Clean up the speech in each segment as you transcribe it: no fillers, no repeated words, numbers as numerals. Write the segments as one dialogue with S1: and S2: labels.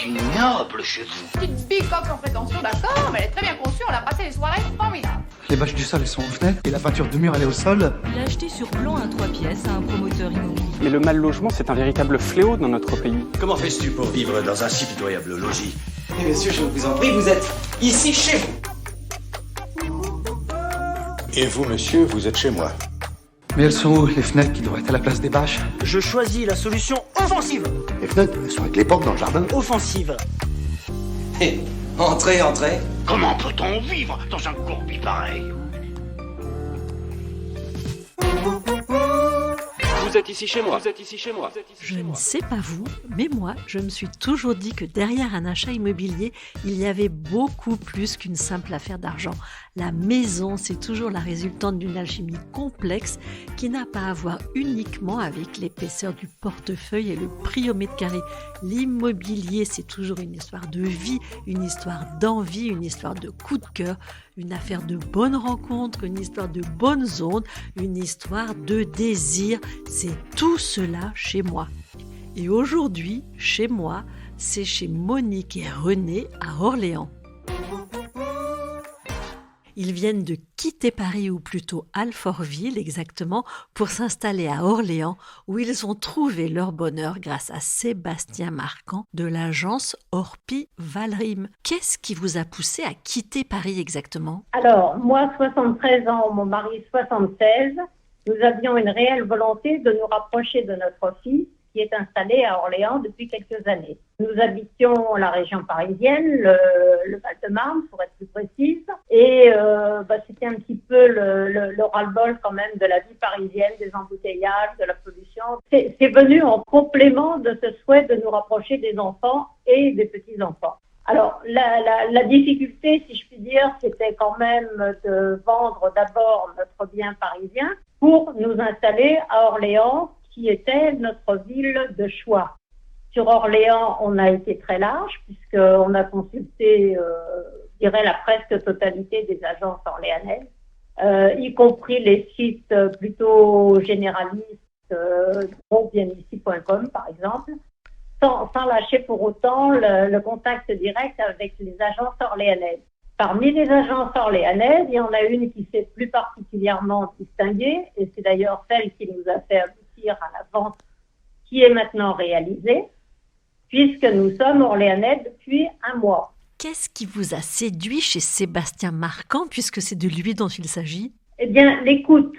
S1: ignoble chez vous.
S2: Petite bicoque en prétention, d'accord, mais elle est très bien conçue, on a passé des soirées formidables.
S3: Les bâches du sol, elles sont aux fenêtres et la peinture de mur, elle est au sol.
S4: Il a acheté sur plan un 3 pièces à un promoteur immobilier.
S5: Mais le mal logement, c'est un véritable fléau dans notre pays.
S6: Comment fais-tu pour vivre dans un si pitoyable logis?
S7: Mais monsieur, je vous en prie, vous êtes ici chez vous.
S6: Et vous, monsieur, vous êtes chez moi.
S3: Mais elles sont où, les fenêtres qui devraient être à la place des bâches?
S8: Je choisis la solution offensive.
S1: Les fenêtres, elles sont avec les portes dans le jardin.
S8: Offensive.
S7: Hé, entrez, entrez.
S1: Comment peut-on vivre dans un courbi pareil?
S5: Vous êtes ici chez moi. Vous êtes ici chez moi.
S9: Je ne sais pas vous, mais moi, je me suis toujours dit que derrière un achat immobilier, il y avait beaucoup plus qu'une simple affaire d'argent. La maison, c'est toujours la résultante d'une alchimie complexe qui n'a pas à voir uniquement avec l'épaisseur du portefeuille et le prix au mètre carré. L'immobilier, c'est toujours une histoire de vie, une histoire d'envie, une histoire de coup de cœur, une affaire de bonnes rencontres, une histoire de bonnes ondes, une histoire de désir. C'est tout cela chez moi. Et aujourd'hui, chez moi, c'est chez Monique et René à Orléans. Ils viennent de quitter Paris, ou plutôt Alfortville exactement, pour s'installer à Orléans, où ils ont trouvé leur bonheur grâce à Sébastien Marquand de l'agence Orpi Valrim. Qu'est-ce qui vous a poussé à quitter Paris exactement?
S10: Alors, moi, 73 ans, mon mari 76, nous avions une réelle volonté de nous rapprocher de notre fils, qui est installé à Orléans depuis quelques années. Nous habitions la région parisienne, le Val-de-Marne, pour être plus précise, et c'était un petit peu le ras-le-bol quand même de la vie parisienne, des embouteillages, de la pollution. C'est venu en complément de ce souhait de nous rapprocher des enfants et des petits-enfants. Alors, la difficulté, si je puis dire, c'était quand même de vendre d'abord notre bien parisien pour nous installer à Orléans, qui était notre ville de choix. Sur Orléans, on a été très large, puisqu'on a consulté, je dirais, la presque totalité des agences orléanaises, y compris les sites plutôt généralistes, bienici.com par exemple, sans lâcher pour autant le contact direct avec les agences orléanaises. Parmi les agences orléanaises, il y en a une qui s'est plus particulièrement distinguée, et c'est d'ailleurs celle qui nous a fait aboutir à la vente qui est maintenant réalisée, puisque nous sommes orléanais depuis un mois.
S9: Qu'est-ce qui vous a séduit chez Sébastien Marquand, puisque c'est de lui dont il s'agit?
S10: Eh bien, l'écoute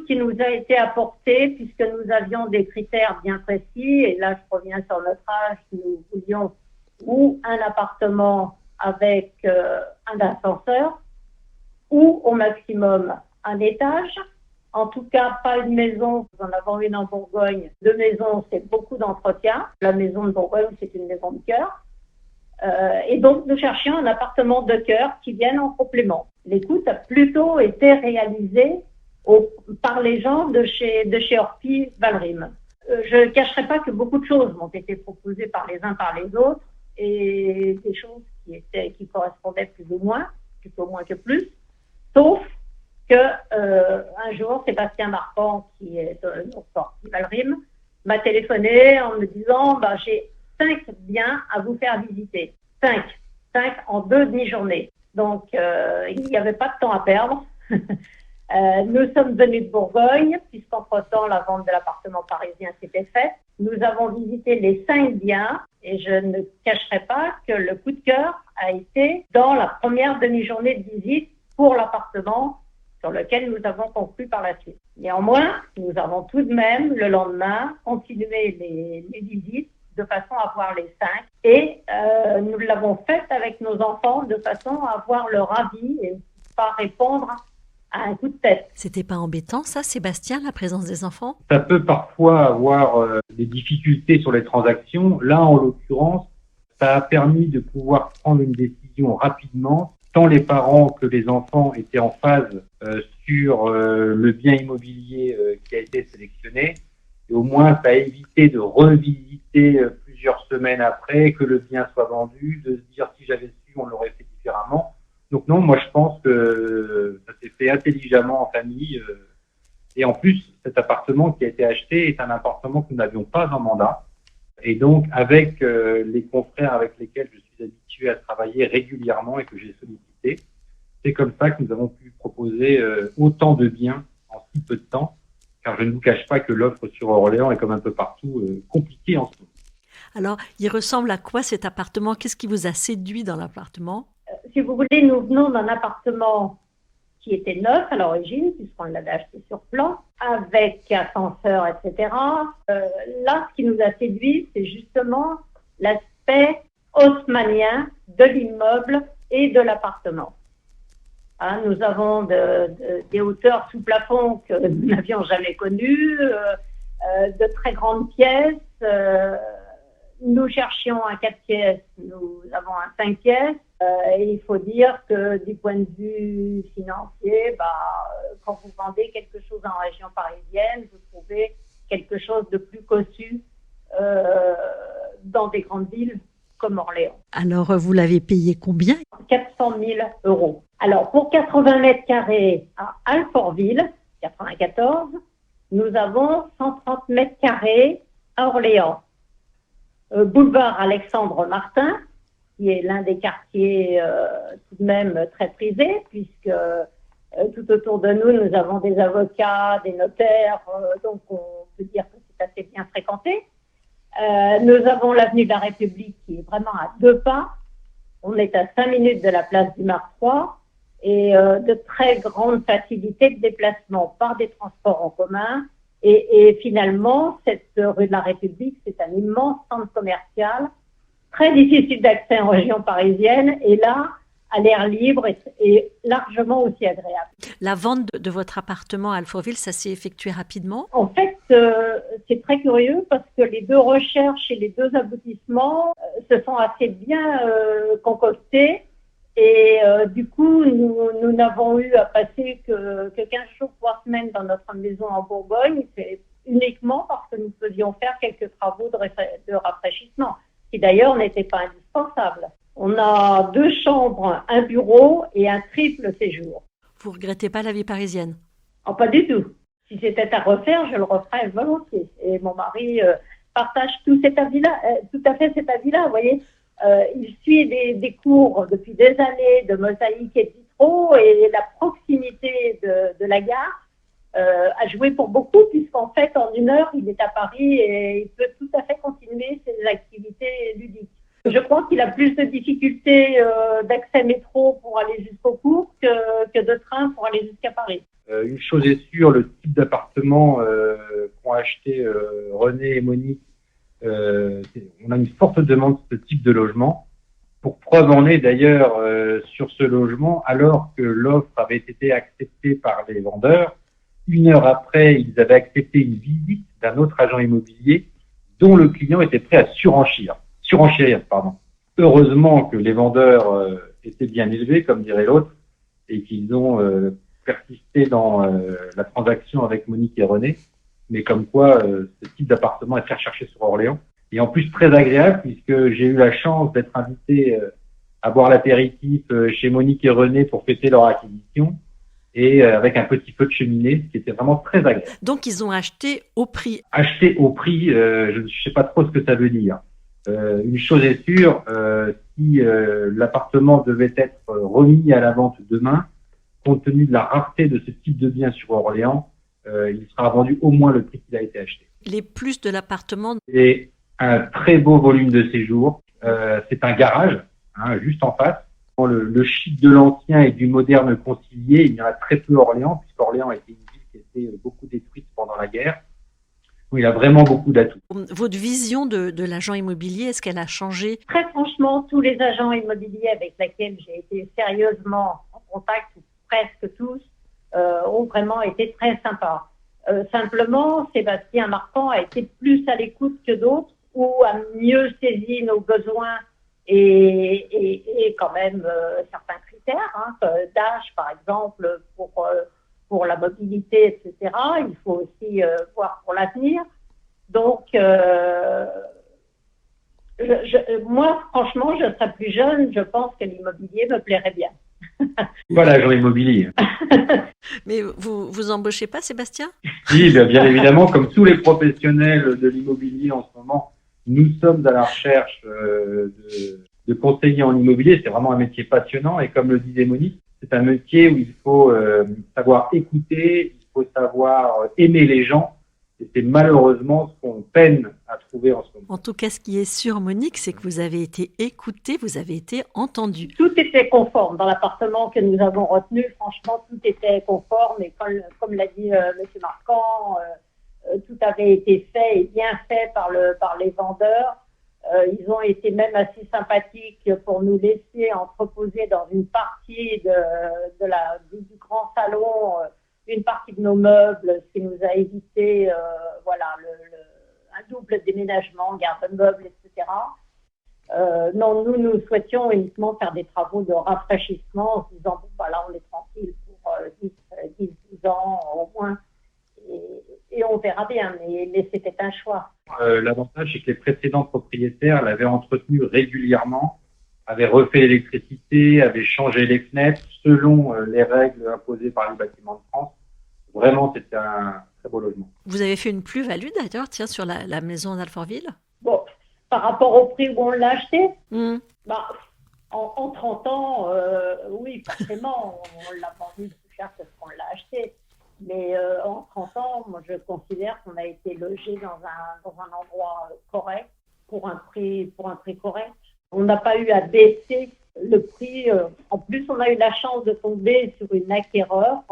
S10: qui nous a été apportée, puisque nous avions des critères bien précis, et là je reviens sur notre âge, nous voulions ou un appartement avec un ascenseur, ou au maximum un étage. En tout cas, pas une maison. Nous en avons une en Bourgogne. Deux maisons, c'est beaucoup d'entretien. La maison de Bourgogne, c'est une maison de cœur. Et donc, nous cherchions un appartement de cœur qui vienne en complément. L'écoute a plutôt été réalisée par les gens de chez Orpi Valrim. Je ne cacherai pas que beaucoup de choses m'ont été proposées par les uns par les autres, et des choses qui correspondaient plus ou moins, plutôt moins que plus, sauf que un jour, Sébastien Marquand, qui est de Orpi Valrim, m'a téléphoné en me disant j'ai 5 biens à vous faire visiter. 5 en 2 demi-journées. Donc, il n'y avait pas de temps à perdre. Nous sommes venus de Bourgogne, puisqu'entre-temps, la vente de l'appartement parisien s'était faite. Nous avons visité les 5 biens, et je ne cacherai pas que le coup de cœur a été dans la première demi-journée de visite pour l'appartement sur lequel nous avons conclu par la suite. Néanmoins, nous avons tout de même, le lendemain, continué les visites de façon à voir les 5, et nous l'avons fait avec nos enfants de façon à avoir leur avis et pas répondre à un coup de tête.
S9: C'était pas embêtant ça, Sébastien, la présence des enfants?
S11: Ça peut parfois avoir des difficultés sur les transactions. Là, en l'occurrence, ça a permis de pouvoir prendre une décision rapidement. Tant les parents que les enfants étaient en phase sur le bien immobilier qui a été sélectionné. Et au moins, ça a évité de revisiter plusieurs semaines après, que le bien soit vendu, de se dire si j'avais su, on l'aurait fait différemment. Donc non, moi je pense que ça s'est fait intelligemment en famille. Et en plus, cet appartement qui a été acheté est un appartement que nous n'avions pas en mandat. Et donc, avec les confrères avec lesquels je suis habitué à travailler régulièrement et que j'ai sollicité, c'est comme ça que nous avons pu proposer autant de biens en si peu de temps, car je ne vous cache pas que l'offre sur Orléans est comme un peu partout compliquée en ce moment.
S9: Alors, il ressemble à quoi cet appartement? Qu'est-ce qui vous a séduit dans l'appartement?
S10: Si vous voulez, nous venons d'un appartement qui était neuf à l'origine, puisqu'on l'avait acheté sur plan, avec ascenseur, etc. Là, ce qui nous a séduit, c'est justement l'aspect haussmannien de l'immeuble et de l'appartement. Hein, nous avons des hauteurs sous plafond que nous n'avions jamais connues, de très grandes pièces. Nous cherchions un 4 pièces, nous avons un 5 pièces. Et il faut dire que du point de vue financier, quand vous vendez quelque chose en région parisienne, vous trouvez quelque chose de plus cossu dans des grandes villes comme Orléans.
S9: Alors, vous l'avez payé combien?
S10: 400 000 €. Alors, pour 80 mètres carrés à Alfortville, 94, nous avons 130 mètres carrés à Orléans. Boulevard Alexandre Martin, qui est l'un des quartiers tout de même très prisés, puisque tout autour de nous, nous avons des avocats, des notaires, donc on peut dire que c'est assez bien fréquenté. Nous avons l'avenue de la République qui est vraiment à 2 pas. On est à 5 minutes de la place du Marc 3 et de très grandes facilités de déplacement par des transports en commun. Et finalement, cette rue de la République, c'est un immense centre commercial, très difficile d'accès en région parisienne, et là, à l'air libre et largement aussi agréable.
S9: La vente de votre appartement à Alfortville, ça s'est effectué rapidement?
S10: En fait, c'est très curieux parce que les 2 recherches et les 2 aboutissements se sont assez bien concoctés. Et du coup, nous n'avons eu à passer que 15 jours, 3 semaines dans notre maison en Bourgogne. C'est uniquement parce que nous faisions faire quelques travaux de rafraîchissement, qui d'ailleurs n'étaient pas indispensables. On a 2 chambres, un bureau et un triple séjour.
S9: Vous regrettez pas la vie parisienne?
S10: Oh, pas du tout. Si c'était à refaire, je le referais volontiers. Et mon mari partage tout à fait cet avis-là, vous voyez. Il suit des cours depuis des années de mosaïque et de vitraux, et la proximité de la gare a joué pour beaucoup, puisqu'en fait, en 1 heure, il est à Paris et il peut tout à fait continuer ses activités ludiques. Je crois qu'il a plus de difficultés d'accès métro pour aller jusqu'au cours que de train pour aller jusqu'à Paris.
S11: Une chose est sûre, le type d'appartement qu'ont acheté René et Monique, on a une forte demande de ce type de logement. Pour preuve en est d'ailleurs sur ce logement, alors que l'offre avait été acceptée par les vendeurs, 1 heure après, ils avaient accepté une visite d'un autre agent immobilier dont le client était prêt à surenchérir. Heureusement que les vendeurs étaient bien élevés, comme dirait l'autre, et qu'ils ont persisté dans la transaction avec Monique et René. Mais comme quoi, ce type d'appartement est très recherché sur Orléans. Et en plus, très agréable, puisque j'ai eu la chance d'être invité à boire l'apéritif chez Monique et René pour fêter leur acquisition, et avec un petit feu de cheminée, ce qui était vraiment très agréable.
S9: Donc, ils ont acheté au prix.
S11: Acheter au prix, je ne sais pas trop ce que ça veut dire. Une chose est sûre, si l'appartement devait être remis à la vente demain, compte tenu de la rareté de ce type de bien sur Orléans, il sera vendu au moins le prix qu'il a été acheté.
S9: Les plus de l'appartement.
S11: Et un très beau volume de séjour. C'est un garage, juste en face. Le chic de l'ancien et du moderne concilié, il y en a très peu à Orléans, puisqu'Orléans était une ville qui a été beaucoup détruite pendant la guerre. Il a vraiment beaucoup d'atouts.
S9: Votre vision de l'agent immobilier, est-ce qu'elle a changé?
S10: Très franchement, tous les agents immobiliers avec lesquels j'ai été sérieusement en contact, presque tous, ont vraiment été très sympas. Simplement, Sébastien Marquand a été plus à l'écoute que d'autres, ou a mieux saisi nos besoins et quand même certains critères, d'âge par exemple pour la mobilité, etc. Il faut aussi voir pour l'avenir. Donc, moi, franchement, je serais plus jeune, je pense que l'immobilier me plairait bien.
S11: Voilà, agent immobilier.
S9: Mais vous embauchez pas, Sébastien?
S11: Si, bien évidemment, comme tous les professionnels de l'immobilier en ce moment, Nous sommes à la recherche de conseillers en immobilier. C'est vraiment un métier passionnant et comme le disait Monique, c'est un métier où il faut savoir écouter, il faut savoir aimer les gens. Et c'est malheureusement ce qu'on peine à trouver en ce moment.
S9: En tout cas, ce qui est sûr, Monique, c'est que vous avez été écoutée, vous avez été entendue.
S10: Tout était conforme dans l'appartement que nous avons retenu. Franchement, tout était conforme. Et comme l'a dit M. Marquand, tout avait été fait et bien fait par les vendeurs. Ils ont été même assez sympathiques pour nous laisser entreposer dans une partie du grand salon une partie de nos meubles, ce qui nous a évité un double déménagement, garde-meubles, etc. Non, nous souhaitions uniquement faire des travaux de rafraîchissement en se disant, bon, là, on est tranquille pour 10, 12 ans au moins. Et on verra bien, mais c'était un choix.
S11: L'avantage, c'est que les précédents propriétaires l'avaient entretenu régulièrement, avaient refait l'électricité, avaient changé les fenêtres selon les règles imposées par les bâtiments de France. Vraiment, c'était un très beau logement.
S9: Vous avez fait une plus-value d'ailleurs, tiens, sur la maison d'Alfortville?
S10: Bon, par rapport au prix où on l'a acheté, en 30 ans, oui, forcément, on l'a vendu plus cher que ce qu'on l'a acheté. Mais en 30 ans, moi, je considère qu'on a été logé dans un endroit correct pour un prix correct. On n'a pas eu à baisser le prix. En plus, on a eu la chance de tomber sur une acquéreur,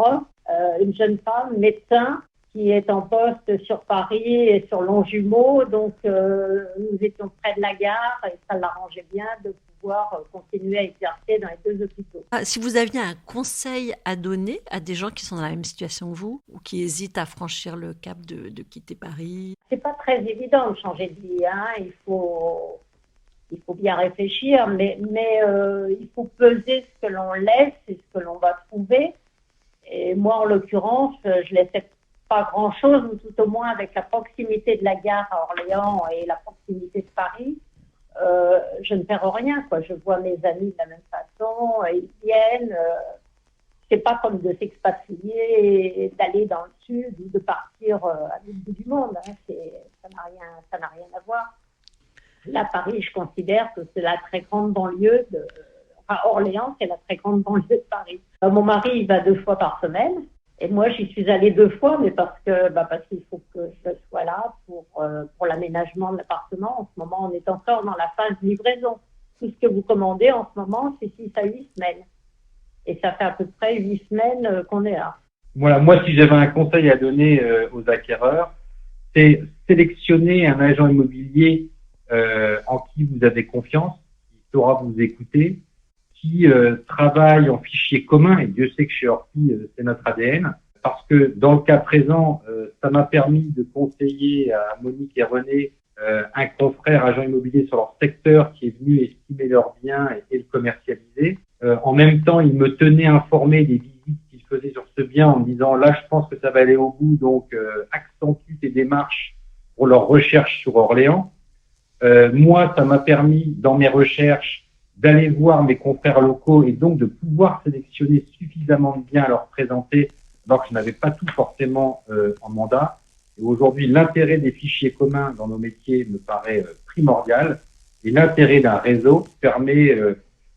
S10: une jeune femme, médecin, qui est en poste sur Paris et sur Longjumeau. Donc, nous étions près de la gare et ça l'arrangeait bien de pouvoir continuer à exercer dans les deux hôpitaux.
S9: Si vous aviez un conseil à donner à des gens qui sont dans la même situation que vous ou qui hésitent à franchir le cap de quitter Paris?
S10: C'est pas très évident de changer de vie, hein. Il faut bien réfléchir, mais il faut peser ce que l'on laisse et ce que l'on va trouver. Et moi, en l'occurrence, je laissais pas grand-chose, ou tout au moins avec la proximité de la gare à Orléans et la proximité de Paris, je ne perds rien, quoi. Je vois mes amis de la même façon, ils viennent. C'est pas comme de s'expatrier, d'aller dans le sud ou de partir à l'autre bout du monde. Hein. Ça n'a rien à voir. Là, Paris, je considère que c'est la très grande banlieue Orléans, c'est la très grande banlieue de Paris. Mon mari, il va 2 fois par semaine. Et moi, j'y suis allée 2 fois, mais parce qu'il faut que je sois là pour l'aménagement de l'appartement. En ce moment, on est encore dans la phase de livraison. Tout ce que vous commandez en ce moment, c'est 6 à 8 semaines. Et ça fait à peu près 8 semaines qu'on est là.
S11: Voilà, moi, si j'avais un conseil à donner aux acquéreurs, c'est sélectionner un agent immobilier en qui vous avez confiance, qui saura vous écouter, qui travaille en fichier commun, et Dieu sait que chez Orpi, c'est notre ADN, parce que dans le cas présent, ça m'a permis de conseiller à Monique et René un confrère agent immobilier sur leur secteur qui est venu estimer leurs biens et le commercialiser. En même temps, il me tenait informé des visites qu'il faisait sur ce bien en me disant là, je pense que ça va aller au bout, donc accentue tes démarches pour leur recherche sur Orléans. Moi, ça m'a permis, dans mes recherches, d'aller voir mes confrères locaux et donc de pouvoir sélectionner suffisamment de biens à leur présenter, alors que je n'avais pas tout forcément en mandat. Et aujourd'hui, l'intérêt des fichiers communs dans nos métiers me paraît primordial. Et l'intérêt d'un réseau permet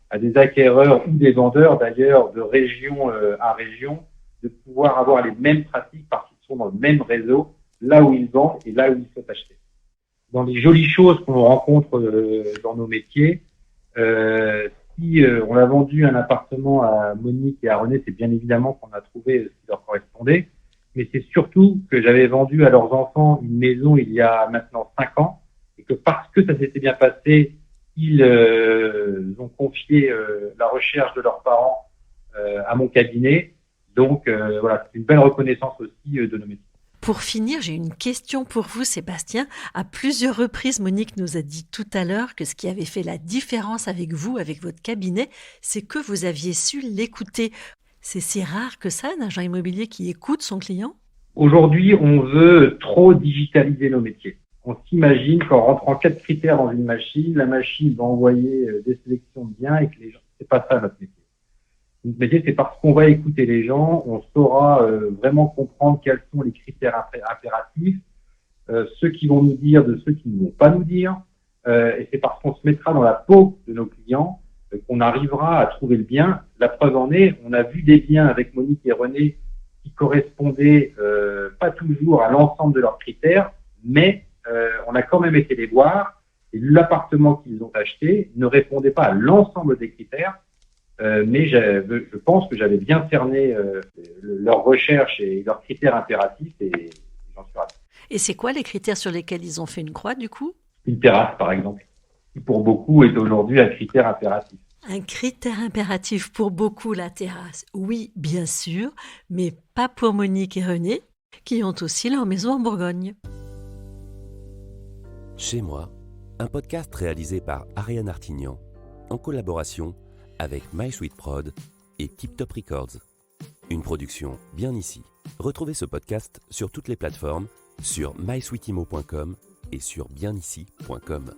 S11: à des acquéreurs ou des vendeurs, d'ailleurs, de région à région, de pouvoir avoir les mêmes pratiques parce qu'ils sont dans le même réseau, là où ils vendent et là où ils souhaitent acheter. Dans les jolies choses qu'on rencontre dans nos métiers, si on a vendu un appartement à Monique et à René, c'est bien évidemment qu'on a trouvé ce qui leur correspondait, mais c'est surtout que j'avais vendu à leurs enfants une maison il y a maintenant 5 ans, et que parce que ça s'était bien passé, ils ont confié la recherche de leurs parents à mon cabinet. Donc voilà, c'est une belle reconnaissance aussi de nos métiers.
S9: Pour finir, j'ai une question pour vous, Sébastien. À plusieurs reprises, Monique nous a dit tout à l'heure que ce qui avait fait la différence avec vous, avec votre cabinet, c'est que vous aviez su l'écouter. C'est si rare que ça, un agent immobilier qui écoute son client? Aujourd'hui, on veut trop digitaliser nos métiers. On s'imagine qu'en rentrant 4 critères dans une machine, la machine va envoyer des sélections de biens et que les gens, c'est pas ça notre métier. Notre métier, c'est parce qu'on va écouter les gens, on saura vraiment comprendre quels sont les critères impératifs, ceux qui vont nous dire de ceux qui ne vont pas nous dire.
S11: et c'est parce qu'on se mettra dans la peau de nos clients qu'on arrivera à trouver le bien. La preuve en est, on a vu des biens avec Monique et René qui correspondaient pas toujours à l'ensemble de leurs critères, mais on a quand même été les voir, et l'appartement qu'ils ont acheté ne répondait pas à l'ensemble des critères, mais je pense que j'avais bien cerné leurs recherches et leurs critères impératifs, et j'en suis ravi.
S9: Et c'est quoi les critères sur lesquels ils ont fait une croix, du coup?
S11: Une terrasse, par exemple, qui pour beaucoup est aujourd'hui un critère impératif.
S9: Un critère impératif pour beaucoup, la terrasse. Oui, bien sûr, mais pas pour Monique et René, qui ont aussi leur maison en Bourgogne.
S12: Chez moi, un podcast réalisé par Ariane Artignan, en collaboration avec MySweetProd et Tip Top Records. Une production bien ici. Retrouvez ce podcast sur toutes les plateformes, sur mysweetimo.com et sur bienici.com.